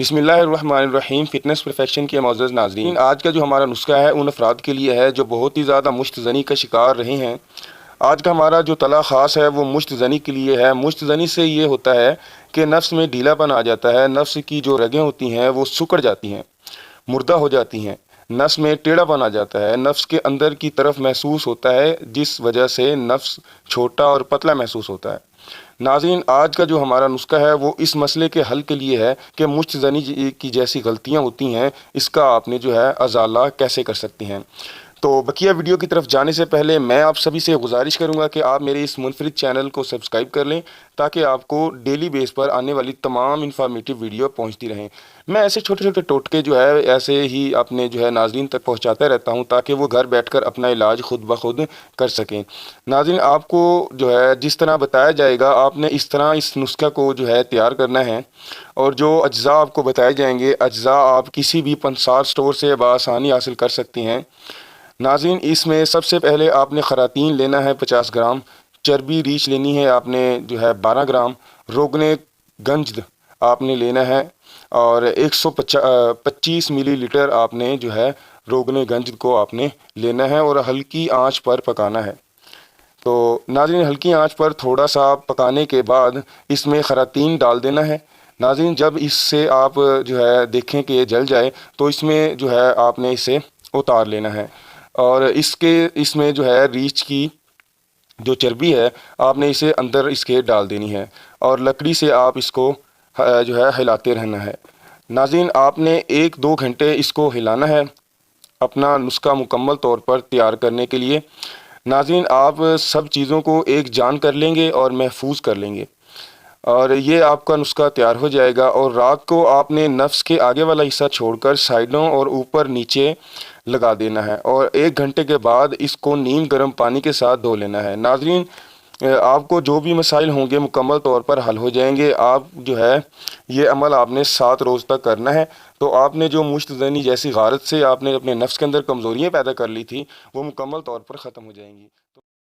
बिस्मिल्लाहिर्रहमानिर्रहीम। Fitness perfection के मौजूद नाज़रीन, आज का जो हमारा नुस्खा है उन अफराद के लिए है जो बहुत ही ज़्यादा मुश्तज़नी का शिकार रहे हैं। आज का हमारा जो तला ख़ास है वो मुश्तज़नी के लिए है। मुश्तज़नी से ये होता है कि नफ्स में ढीलापन आ जाता है, नफ्स की जो रगें होती हैं वो सिकुड़ जाती हैं, मुर्दा हो जाती हैं, नफ्स में टेढ़ापन आ जाता है, नफ्स के अंदर की तरफ महसूस होता है, जिस वजह से नफ्स छोटा और पतला महसूस होता है। नाज़रीन, आज का जो हमारा नुस्खा है वो इस मसले के हल के लिए है कि मुश्तज़नी की जैसी गलतियां होती हैं, इसका आपने जो है अजाला कैसे कर सकती हैं। तो बकिया वीडियो की तरफ जाने से पहले मैं आप सभी से गुजारिश करूंगा कि आप मेरे इस मुनफरिद चैनल को सब्सक्राइब कर लें ताकि आपको डेली बेस पर आने वाली तमाम इन्फॉर्मेटिव वीडियो पहुंचती रहें। मैं ऐसे छोटे छोटे टोटके जो है ऐसे ही अपने जो है नाज़रीन तक पहुंचाता रहता हूं ताकि वो घर बैठकर अपना इलाज खुद ब खुद कर सकें। नाज़रीन, आपको जो है जिस तरह बताया जाएगा आपने इस तरह इस नुस्खा को जो है तैयार करना है, और जो अज्जा आपको बताए जाएंगे अज्जा आप किसी भी पंसार स्टोर से बआसानी हासिल कर सकती हैं। नाज़रीन, इसमें सबसे पहले आपने ख़रातीन लेना है 50 ग्राम, चर्बी रीछ लेनी है आपने जो है 12 ग्राम, रोगने गंज आपने लेना है और 125 मिलीलीटर आपने जो है रोगने गंज को आपने लेना है और हल्की आंच पर पकाना है। तो नाज़रीन, हल्की आंच पर थोड़ा सा पकाने के बाद इसमें ख़रातीन डाल देना है। नाज़रीन, जब इससे आप जो है देखें कि ये जल जाए तो इसमें जो है आपने इसे उतार लेना है और इसमें जो है रीछ की जो चर्बी है आपने इसे अंदर इसके डाल देनी है और लकड़ी से आप इसको जो है हिलाते रहना है। नाज़रीन, आपने 1-2 घंटे इसको हिलाना है अपना नुस्खा मुकम्मल तौर पर तैयार करने के लिए। नाज़रीन, आप सब चीज़ों को एक जान कर लेंगे और महफूज कर लेंगे और ये आपका नुस्खा तैयार हो जाएगा। और रात को आपने नफ्स के आगे वाला हिस्सा छोड़कर साइडों और ऊपर नीचे लगा देना है और 1 घंटे के बाद इसको नीम गर्म पानी के साथ धो लेना है। नाज़रीन, आपको जो भी मसाइल होंगे मुकम्मल तौर पर हल हो जाएंगे। आप जो है ये अमल आपने 7 रोज़ तक करना है तो आपने जो मुश्तज़नी जैसी गारत से आपने अपने नफ्स के अंदर कमज़ोरियाँ पैदा कर ली थी वो मुकम्मल तौर पर ख़त्म हो जाएंगी।